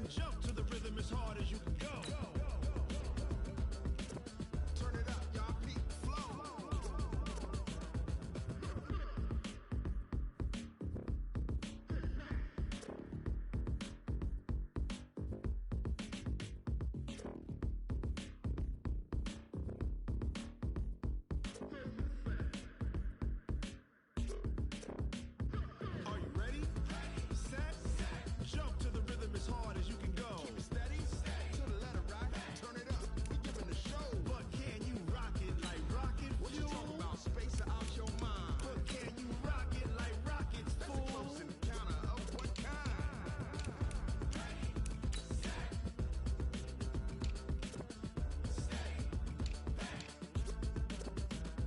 Jump to the rhythm as hard as you can go. Turn it up, y'all. Peak flow. Are you ready? Set. Jump to the rhythm as hard as you can go. Keep it steady. To the letter, right? Turn it up. We giving the show. But can you rock it like rocket fuel? What you talking about? Space out your mind. But can you rock it like rockets, fool? That's a close encounter of what kind?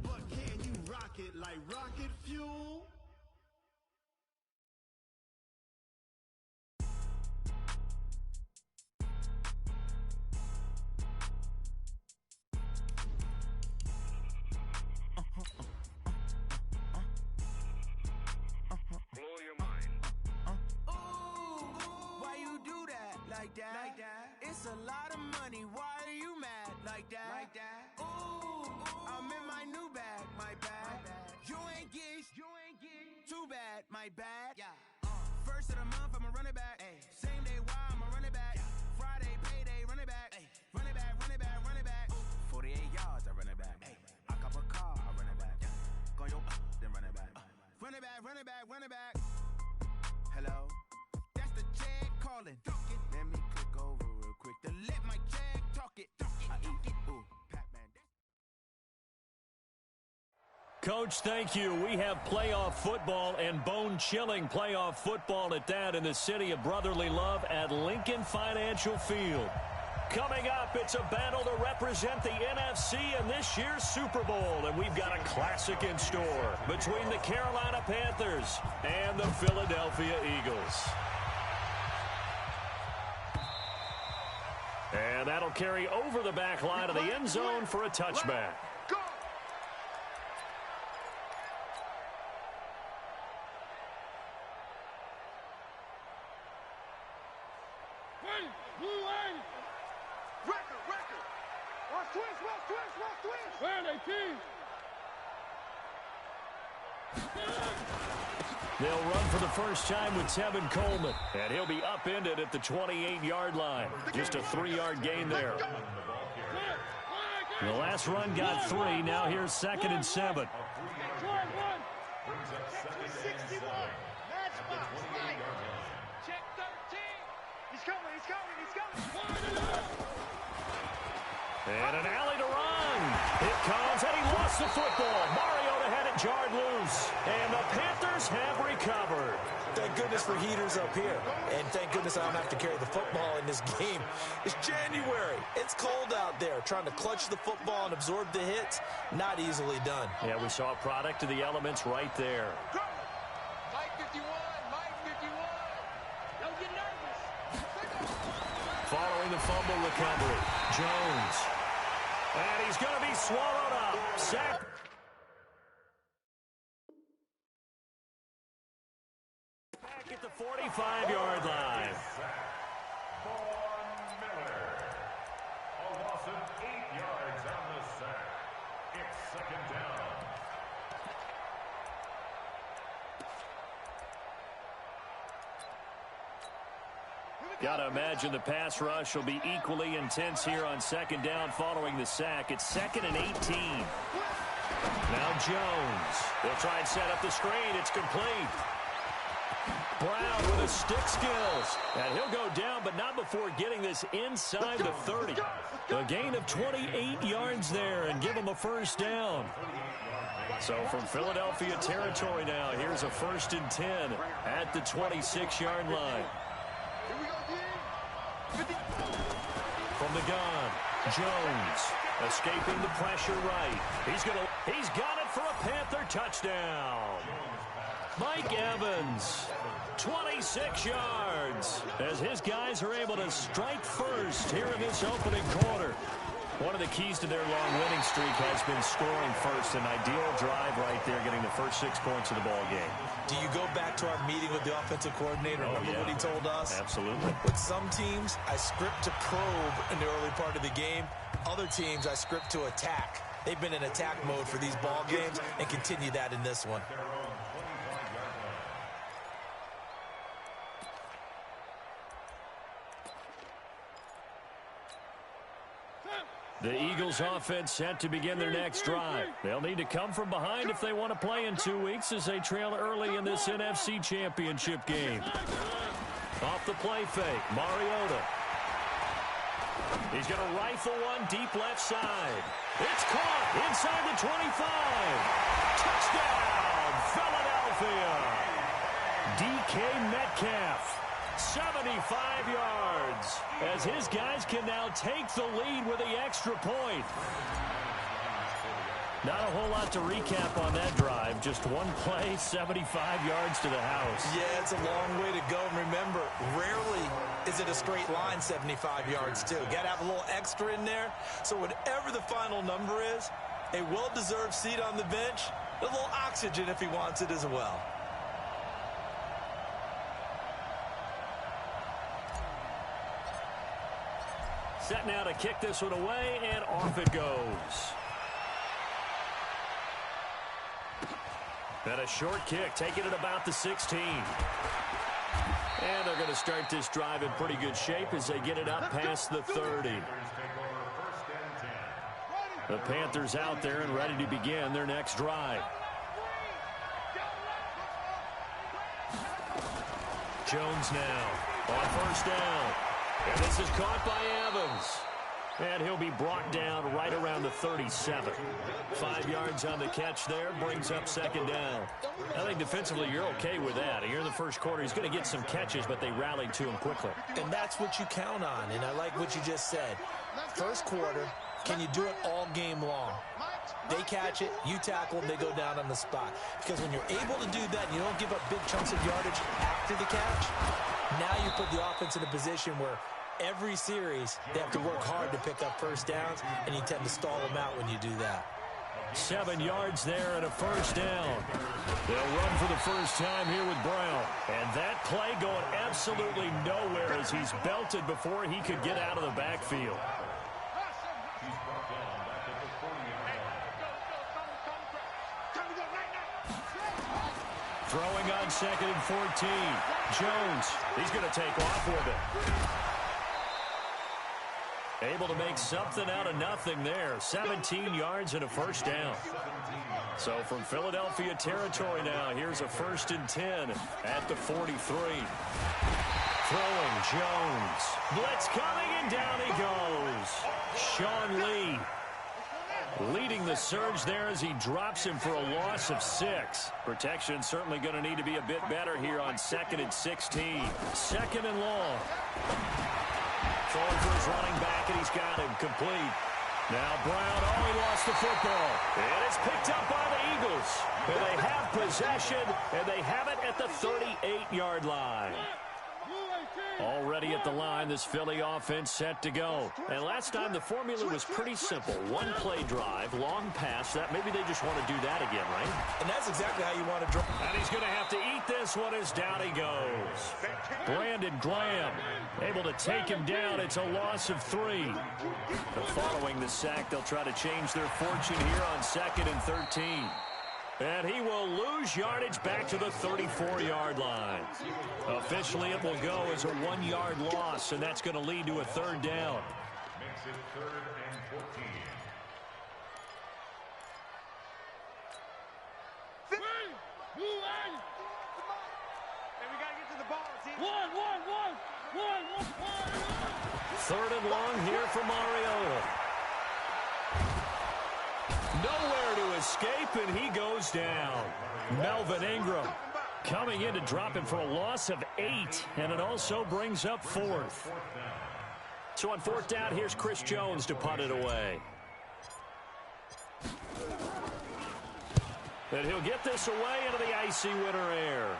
But can you rock it like rocket fuel? Blow your mind. Why you do that like that? Like that? It's a lot of money. Why are you mad like that? Like that? Ooh, I'm in my new bag, my bad. You ain't geek, too bad, my bad. Yeah. First of the month, I'ma run it back. Ay. Same day, why I'ma run it back. Friday, payday, run it back. Ay. Run it back, run it back, run it back. 48 yards, I run it back. Ay. I cop a car, I run it back. Go yo, then run it back. Run it back, run it back, run it back. Hello? That's the jag calling. Let me click over real quick to let my jag talk it. I eat it. Ooh, Pac-Man. Coach, thank you. We have playoff football and bone-chilling playoff football at that in the city of brotherly love at Lincoln Financial Field. Coming up, it's a battle to represent the NFC in this year's Super Bowl, and we've got a classic in store between the Carolina Panthers and the Philadelphia Eagles. And that'll carry over the back line of the end zone for a touchback. They'll run for the first time with Tevin Coleman, and he'll be upended at the 28-yard line. Just a 3-yard gain there. The last run got 3. Now here's 2nd and 7. Check 13. He's coming. And an alley to run. It comes, and he lost the football. Mariota had it jarred loose, and the Panthers have recovered. Thank goodness for heaters up here. And thank goodness I don't have to carry the football in this game. It's January. It's cold out there. Trying to clutch the football and absorb the hits, not easily done. Yeah, we saw a product of the elements right there. Mike 51. Don't get nervous. Following the fumble recovery, Jones. And he's going to be swallowed up. Sack. Back at the 45-yard line. A loss of 8 yards on the sack. It's 2nd down. Got to imagine the pass rush will be equally intense here on 2nd down following the sack. It's 2nd and 18. Now Jones. They'll try and set up the screen. It's complete. Brown with his stick skills. And he'll go down, but not before getting this inside the 30. A gain of 28 yards there and give him a first down. So from Philadelphia territory now, here's a 1st and 10 at the 26-yard line. From the gun, Jones escaping the pressure right. He's got it for a Panther touchdown. Mike Evans, 26 yards, as his guys are able to strike first here in this opening quarter. One of the keys to their long winning streak has been scoring first. An ideal drive right there, getting the first 6 points of the ball game. Do you go back to our meeting with the offensive coordinator? Remember what he told us? Absolutely. With some teams, I script to probe in the early part of the game. Other teams, I script to attack. They've been in attack mode for these ball games and continue that in this one. The Eagles offense set to begin their next drive. They'll need to come from behind if they want to play in 2 weeks as they trail early in this NFC Championship game. Off the play fake, Mariota. He's going to rifle one deep left side. It's caught inside the 25. Touchdown, Philadelphia. DK Metcalf. 75 yards as his guys can now take the lead with the extra point. Not a whole lot to recap on that drive. Just one play, 75 yards to the house. Yeah, it's a long way to go. And remember, rarely is it a straight line 75 yards, too. Got to have a little extra in there. So whatever the final number is, a well-deserved seat on the bench, a little oxygen if he wants it as well. Set now to kick this one away, and off it goes. And a short kick, taking it about the 16. And they're going to start this drive in pretty good shape as they get it up past the 30. The Panthers out there and ready to begin their next drive. Jones now on first down. And this is caught by Evans. And he'll be brought down right around the 37. 5 yards on the catch there, brings up second down. I think defensively you're okay with that. Here in the first quarter, he's going to get some catches, but they rallied to him quickly. And that's what you count on, and I like what you just said. First quarter, can you do it all game long? They catch it, you tackle them, they go down on the spot. Because when you're able to do that and you don't give up big chunks of yardage after the catch, now you put the offense in a position where every series they have to work hard to pick up first downs, and you tend to stall them out when you do that. 7 yards there and a first down. They'll run for the first time here with Brown. And that play going absolutely nowhere as he's belted before he could get out of the backfield. Throwing on 2nd and 14. Jones, he's going to take off with it. Able to make something out of nothing there. 17 yards and a first down. So from Philadelphia territory now, here's a 1st and 10 at the 43. Throwing Jones. Blitz coming, and down he goes. Sean Lee leading the surge there as he drops him for a loss of 6. Protection certainly going to need to be a bit better here on 2nd and 16. 2nd and long. Throwing for his running back, and he's got him complete. Now Brown, he lost the football. And it's picked up by the Eagles. And they have possession, and they have it at the 38-yard line. Already at the line, this Philly offense set to go. And last time, the formula was pretty simple. One play drive, long pass. That maybe they just want to do that again, right? And that's exactly how you want to draw. And he's going to have to eat this one as down he goes. Brandon Graham able to take him down. It's a loss of 3. But following the sack, they'll try to change their fortune here on 2nd and 13. And he will lose yardage back to the 34-yard line. Officially, it will go as a 1-yard loss, and that's going to lead to a 3rd down. Makes it 3rd and 14. And we got to get to the ball, team. One. 3rd and long here for Mariota. Nowhere to escape, and he goes down. Melvin Ingram coming in to drop him for a loss of 8, and it also brings up 4th. So on 4th down, here's Chris Jones to punt it away. And he'll get this away into the icy winter air.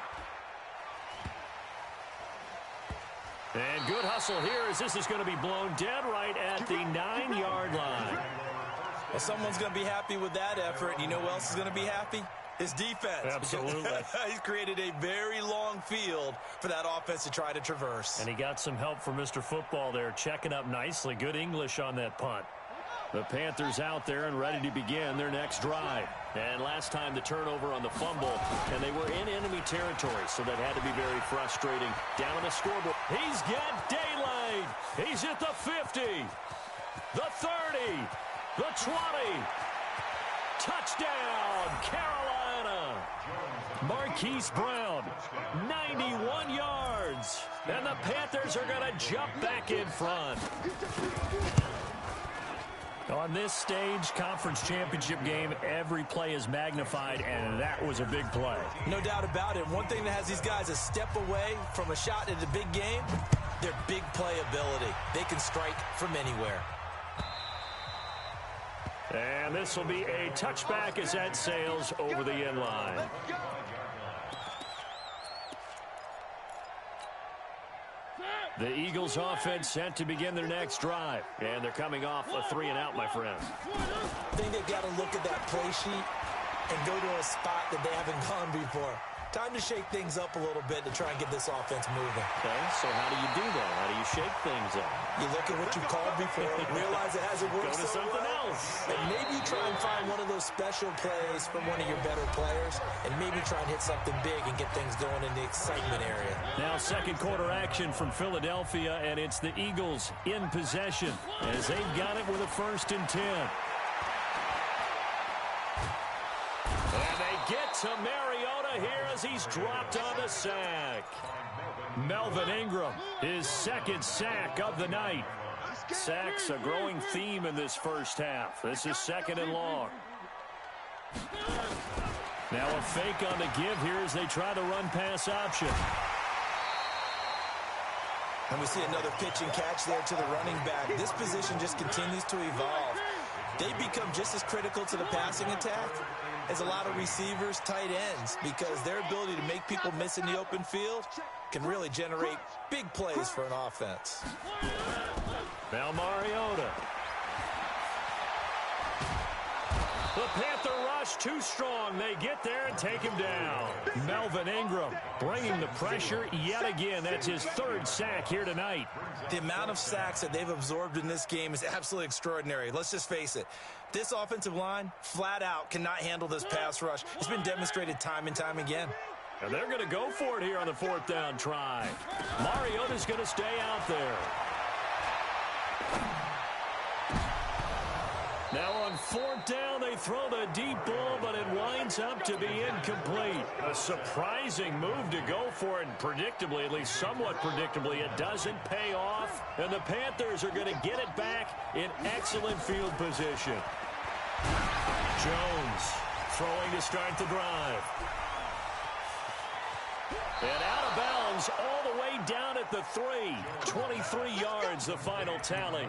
And good hustle here as this is going to be blown dead right at the 9-yard line. Well, someone's going to be happy with that effort. And you know who else is going to be happy? His defense. Absolutely. He's created a very long field for that offense to try to traverse. And he got some help from Mr. Football there, checking up nicely. Good English on that punt. The Panthers out there and ready to begin their next drive. And last time the turnover on the fumble, and they were in enemy territory, so that had to be very frustrating. Down on the scoreboard. He's got daylight. He's at the 50, the 30, the 20. Touchdown, Carolina. Marquise Brown, 91 yards. And the Panthers are going to jump back in front. On this stage, conference championship game, every play is magnified, and that was a big play. No doubt about it. One thing that has these guys a step away from a shot at a big game, their big play ability. They can strike from anywhere. And this will be a touchback as that sails over the end line. The Eagles offense set to begin their next drive. And they're coming off a 3-and-out, my friend. I think they've got to look at that play sheet and go to a spot that they haven't gone before. Time to shake things up a little bit to try and get this offense moving. Okay, so how do you do that? How do you shake things up? You look at what you called before, realize it hasn't worked Go to so something well, else. and maybe you try and find one of those special plays from one of your better players, and maybe try and hit something big and get things going in the excitement area. Now, Second quarter action from Philadelphia, and it's the Eagles in possession as they've got it with a 1st and 10. And they get to Mariota here as he's dropped on the sack. Melvin Ingram, his 2nd sack of the night. Sacks a growing theme in this first half. This is 2nd and long. Now a fake on the give here as they try the run-pass option. And we see another pitch and catch there to the running back. This position just continues to evolve. They become just as critical to the passing attack as a lot of receivers, tight ends, because their ability to make people miss in the open field can really generate big plays for an offense. Now Mariota. The Panther rush too strong. They get there and take him down. Melvin Ingram bringing the pressure yet again. That's his 3rd sack here tonight. The amount of sacks that they've absorbed in this game is absolutely extraordinary. Let's just face it. This offensive line, flat out, cannot handle this pass rush. It's been demonstrated time and time again. And they're going to go for it here on the 4th down try. Mariota's going to stay out there. Now on 4th down, they throw the deep ball, but it winds up to be incomplete. A surprising move to go for it, and predictably, at least somewhat predictably, it doesn't pay off. And the Panthers are going to get it back in excellent field position. Jones throwing to start the drive. And out of bounds all the way down at the 3. 23 yards, the final tally.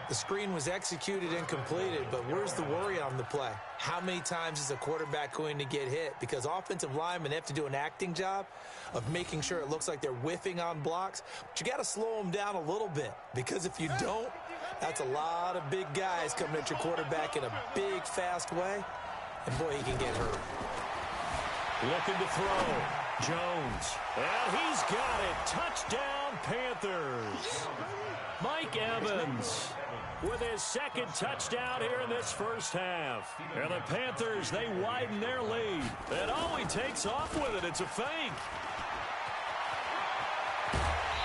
The screen was executed and completed, but where's the worry on the play? How many times is a quarterback going to get hit? Because offensive linemen have to do an acting job of making sure it looks like they're whiffing on blocks. But you got to slow them down a little bit, because if you don't, that's a lot of big guys coming at your quarterback in a big, fast way. And boy, he can get hurt. Looking to throw. Jones. And he's got it. Touchdown, Panthers. Mike Evans with his 2nd touchdown here in this first half. And the Panthers, they widen their lead. And oh, he takes off with it. It's a fake.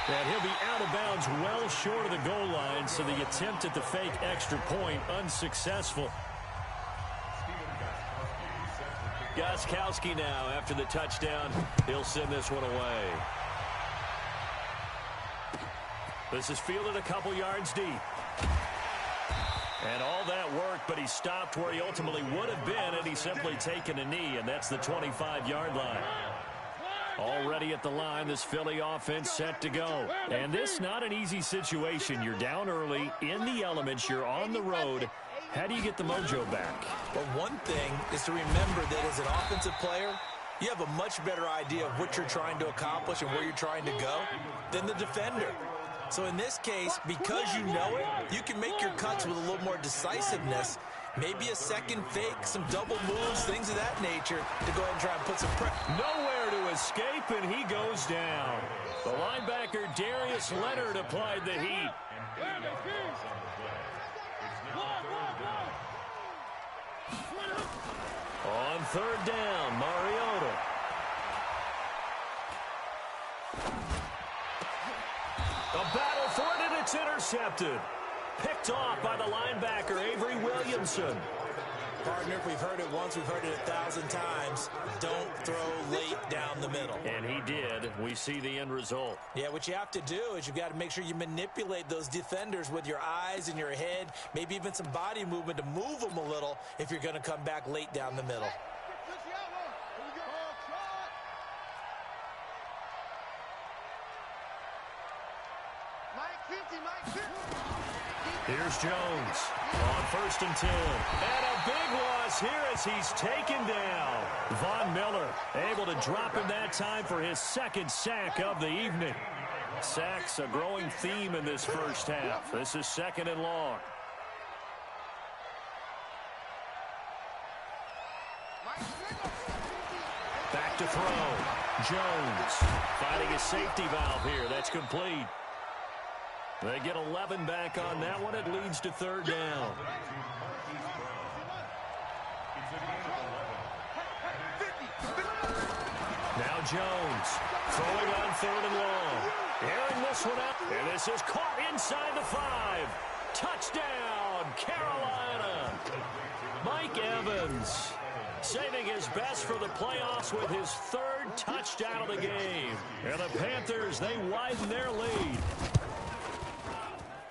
And he'll be out of bounds well short of the goal line, so the attempt at the fake extra point unsuccessful. Gostkowski now after the touchdown. He'll send this one away. This is fielded a couple yards deep. And all that work, but he stopped where he ultimately would have been had he simply taken a knee, and that's the 25-yard line. Already at the line, this Philly offense set to go. And this not an easy situation. You're down early, in the elements, you're on the road. How do you get the mojo back? Well, one thing is to remember that as an offensive player, you have a much better idea of what you're trying to accomplish and where you're trying to go than the defender. So in this case, because you know it, you can make your cuts with a little more decisiveness, maybe a second fake, some double moves, things of that nature, to go ahead and try and put some pressure. Nowhere to escape, and he goes down. The linebacker, Darius Leonard, applied the heat. On third down, Mariota. A battle for it, and it's intercepted. Picked off by the linebacker, Avery Williamson. Partner, if we've heard it once, we've heard it 1,000 times. Don't throw late down the middle. And he did. We see the end result. Yeah, what you have to do is you've got to make sure you manipulate those defenders with your eyes and your head, maybe even some body movement to move them a little if you're going to come back late down the middle. Here's Jones on 1st and 10. And a big loss here as he's taken down. Von Miller able to drop him that time for his second sack of the evening. Sacks a growing theme in this first half. This is 2nd and long. Back to throw. Jones finding a safety valve here. That's complete. They get 11 back on that one. It leads to 3rd down. Now Jones throwing on 3rd and long. Airing this one out. And this is caught inside the 5. Touchdown, Carolina. Mike Evans saving his best for the playoffs with his 3rd touchdown of the game. And the Panthers, they widen their lead.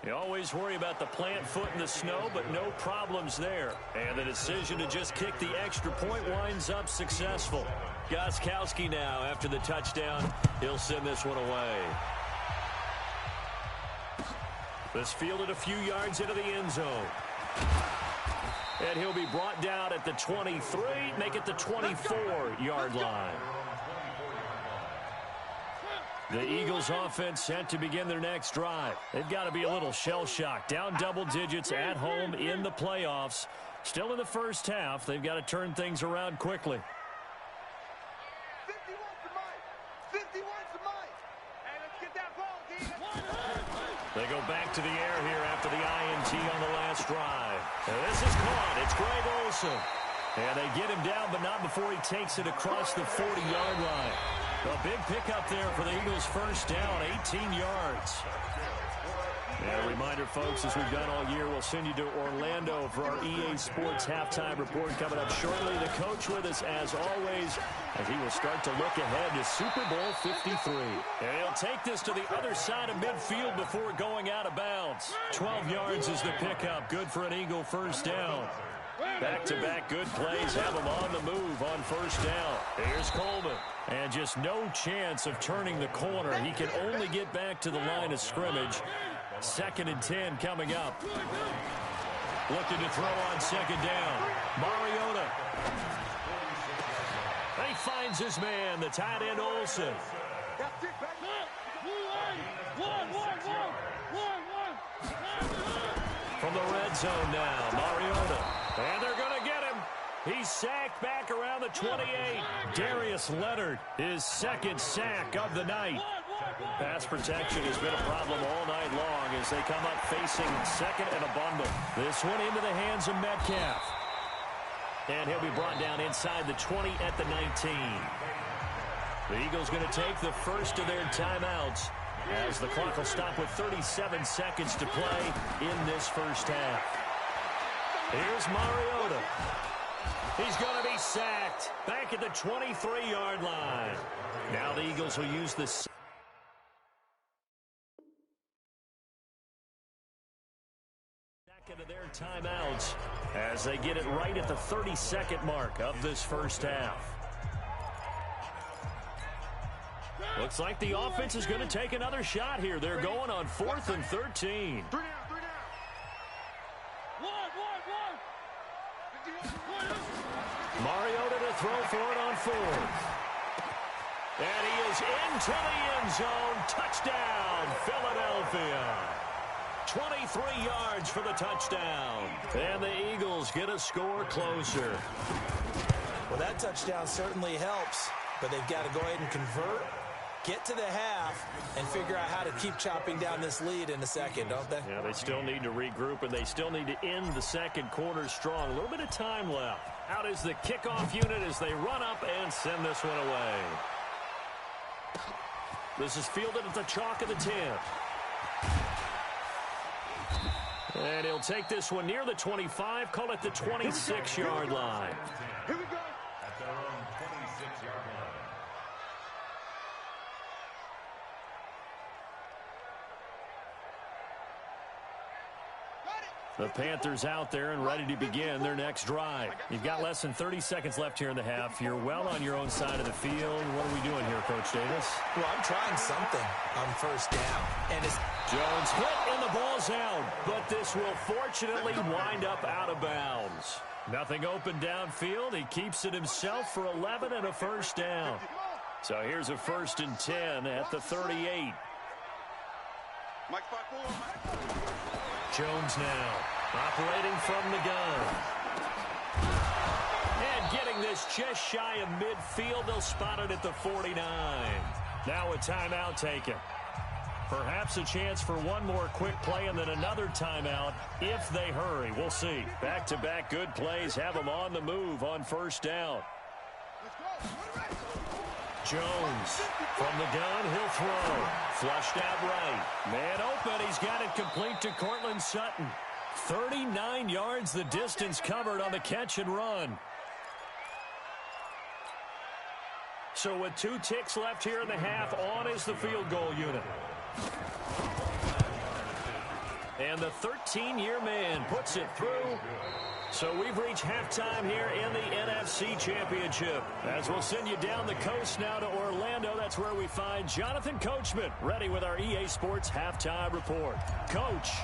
You always worry about the plant foot in the snow, but no problems there. And the decision to just kick the extra point winds up successful. Gostkowski now, after the touchdown, he'll send this one away. This fielded a few yards into the end zone. And he'll be brought down at the 23, make it the 24-yard line. The Eagles offense set to begin their next drive. They've got to be a little shell-shocked. Down double digits at home in the playoffs. Still in the first half. They've got to turn things around quickly. 51's the mic. 51's the mic. Hey, let's get that ball, D. They go back to the air here after the INT on the last drive. And this is caught. It's Greg Olsen. And they get him down, but not before he takes it across the 40-yard line. A big pickup there for the Eagles' first down, 18 yards. And a reminder, folks, as we've done all year, we'll send you to Orlando for our EA Sports halftime report coming up shortly. The coach with us, as always, as he will start to look ahead to Super Bowl 53. And he'll take this to the other side of midfield before going out of bounds. 12 yards is the pickup. Good for an Eagle first down. Back-to-back good plays have him on the move on first down. Here's Coleman. And just no chance of turning the corner. He can only get back to the line of scrimmage. 2nd and 10 coming up. Looking to throw on 2nd down. Mariota. He finds his man, the tight end Olsen. From the red zone now, Mariota. And they're going to get him. He's sacked back around the 28. Darius Leonard, his 2nd sack of the night. Pass protection has been a problem all night long as they come up facing 2nd and a bundle. This one into the hands of Metcalf. And he'll be brought down inside the 20 at the 19. The Eagles going to take the first of their timeouts as the clock will stop with 37 seconds to play in this first half. Here's Mariota. He's going to be sacked back at the 23-yard line. Now the Eagles will use the second of their timeouts as they get it right at the 32nd mark of this first half. Looks like the offense is going to take another shot here. They're going on 4th and 13. Mariota to throw for it on 4th. And he is into the end zone. Touchdown, Philadelphia. 23 yards for the touchdown. And the Eagles get a score closer. Well, that touchdown certainly helps, but they've got to go ahead and convert, get to the half, and figure out how to keep chopping down this lead in the second, don't they? Yeah, they still need to regroup, and they still need to end the second quarter strong. A little bit of time left. Out is the kickoff unit as they run up and send this one away. This is fielded at the chalk of the 10. And he'll take this one near the 25, call it the 26-yard line. Here we go. At their own 26-yard line. The Panthers out there and ready to begin their next drive. You've got less than 30 seconds left here in the half. You're well on your own side of the field. What are we doing here, Coach Davis? Well, I'm trying something on first down. And it's Jones hit and the ball's out, but this will fortunately wind up out of bounds. Nothing open downfield. He keeps it himself for 11 and a first down. So here's a 1st and 10 at the 38. Jones now operating from the gun. And getting this just shy of midfield. They'll spot it at the 49. Now a timeout taken. Perhaps a chance for one more quick play and then another timeout if they hurry. We'll see. Back-to-back good plays have them on the move on first down. Jones from the gun, he'll throw. Flushed out right. Man open, he's got it complete to Cortland Sutton. 39 yards the distance covered on the catch and run. So with 2 ticks left here in the half, on is the field goal unit. And the 13-year man puts it through. So we've reached halftime here in the NFC Championship. As we'll send you down the coast now to Orlando, that's where we find Jonathan Coachman, ready with our EA Sports Halftime Report. Coach,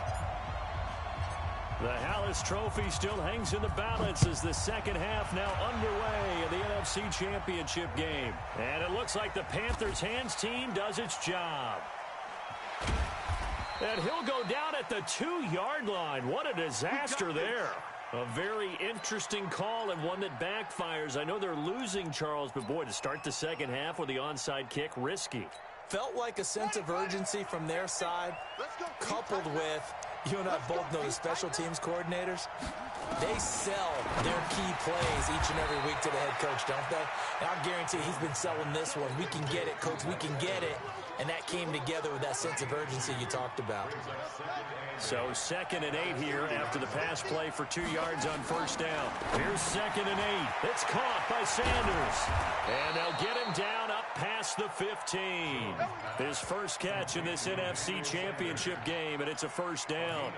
the Hallis Trophy still hangs in the balance as the second half now underway in the NFC Championship game. And it looks like the Panthers' hands team does its job. And he'll go down at the 2-yard line. What a disaster there. A very interesting call and one that backfires. I know they're losing, Charles, but boy, to start the second half with the onside kick, risky. felt like a sense of urgency from their side, coupled with, you and I both know the special teams coordinators, they sell their key plays each and every week to the head coach, don't they? And I guarantee he's been selling this one. We can get it, coach. We can get it. And that came together with that sense of urgency you talked about. So 2nd and 8 here after the pass play for 2 yards on first down. Here's 2nd and 8. It's caught by Sanders. And they'll get him down up past the 15. His first catch in this NFC Championship game, and it's a first down.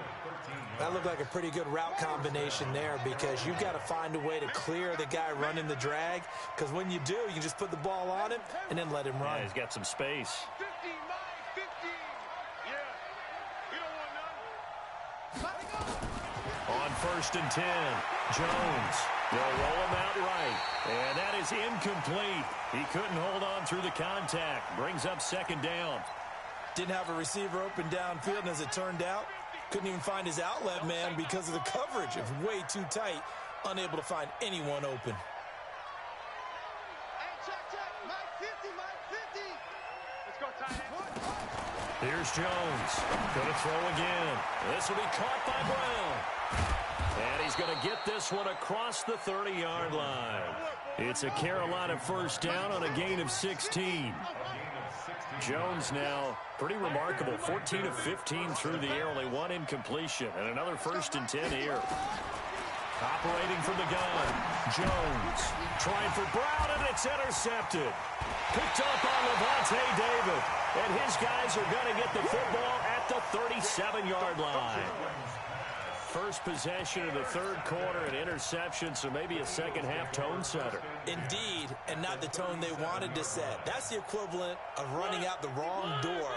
That looked like a pretty good route combination there, because you've got to find a way to clear the guy running the drag, because when you do, you just put the ball on him and then let him run. Yeah, he's got some space. 15, 15. Yeah. You don't want none. On 1st and 10, Jones. They'll roll him out right. And that is incomplete. He couldn't hold on through the contact. Brings up 2nd down. Didn't have a receiver open downfield, and as it turned out, couldn't even find his outlet man because of the coverage. It was way too tight, unable to find anyone open. Hey, check. Mike 50, Mike 50. Let's go, tight end. Here's Jones. Going to throw again. This will be caught by Brown. And he's going to get this one across the 30-yard line. It's a Carolina first down on a gain of 16. Jones now pretty remarkable. 14 of 15 through the air, only one incompletion. And another 1st and 10 here. Operating from the gun. Jones trying for Brown, and it's intercepted. Picked up on Levante David. And his guys are going to get the football at the 37-yard line. First possession of the third quarter, an interception, so maybe a second-half tone setter. Indeed, and not the tone they wanted to set. That's the equivalent of running out the wrong door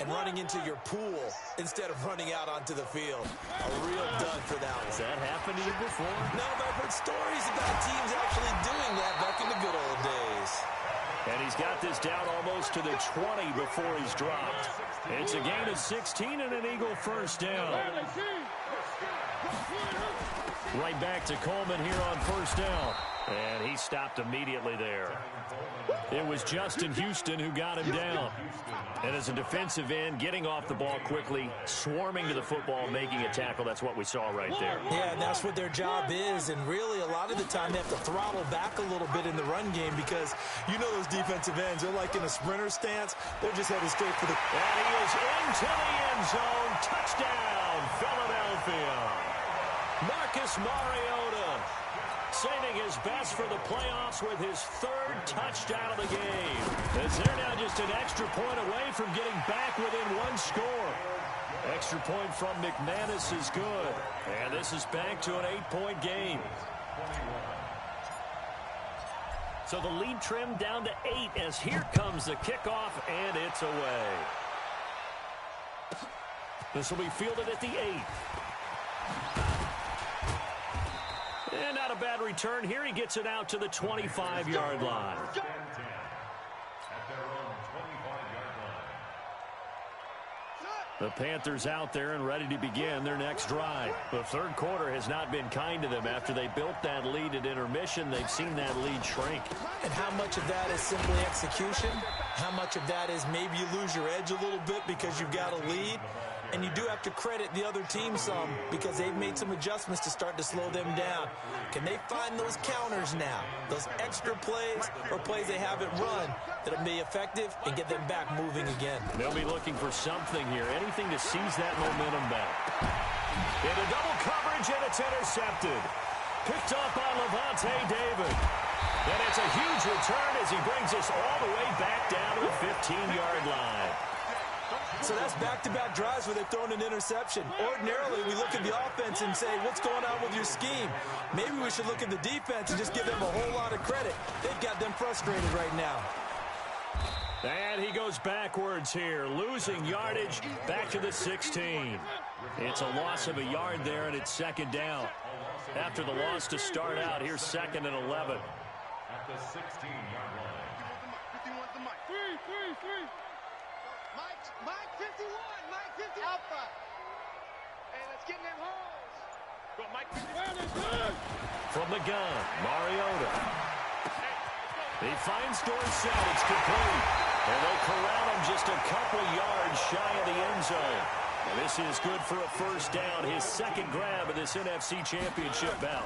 and running into your pool instead of running out onto the field. A real dud for that one. Has that happened to you before? No, but I've heard stories about teams actually doing that back in the good old days. And he's got this down almost to the 20 before he's dropped. It's a gain of 16 and an Eagle first down. Right back to Coleman here on first down. And he stopped immediately there. It was Justin Houston who got him down. And as a defensive end, getting off the ball quickly, swarming to the football, making a tackle, that's what we saw right there. Yeah, and that's what their job is. And really, a lot of the time, they have to throttle back a little bit in the run game because you know those defensive ends, they're like in a sprinter stance. They're just headed straight for the... And he is into the end zone. Touchdown, Philadelphia. Marcus Mariota saving his best for the playoffs with his third touchdown of the game. As they're now just an extra point away from getting back within one score. Extra point from McManus is good. And this is back to an 8-point game. So the lead trimmed down to 8 as here comes the kickoff, and it's away. This will be fielded at the 8. And not a bad return here. He gets it out to the 25-yard line. The Panthers out there and ready to begin their next drive. The third quarter has not been kind to them. After they built that lead at intermission, they've seen that lead shrink. And how much of that is simply execution? How much of that is maybe you lose your edge a little bit because you've got a lead? And you do have to credit the other team some because they've made some adjustments to start to slow them down. Can they find those counters now? Those extra plays or plays they haven't run that'll be effective and get them back moving again. They'll be looking for something here, anything to seize that momentum back. Into double coverage, and it's intercepted. Picked up by Levante David. And it's a huge return as he brings us all the way back down to the 15-yard line. So that's back-to-back drives where they're throwing an interception. Ordinarily, we look at the offense and say, what's going on with your scheme? Maybe we should look at the defense and just give them a whole lot of credit. They've got them frustrated right now. And he goes backwards here, losing yardage back to the 16. It's a loss of a yard there, and it's second down. After the loss to start out, here's 2nd and 11. At the 16-yard line. 51's the mic. Three. Mike 51. Mike 50. Alpha. Hey, let's get in them holes. Go, Mike 51. From the gun, Mariota. He finds Dorsett. It's complete. And they'll corral him just a couple yards shy of the end zone. And this is good for a first down. His second grab of this NFC Championship bout.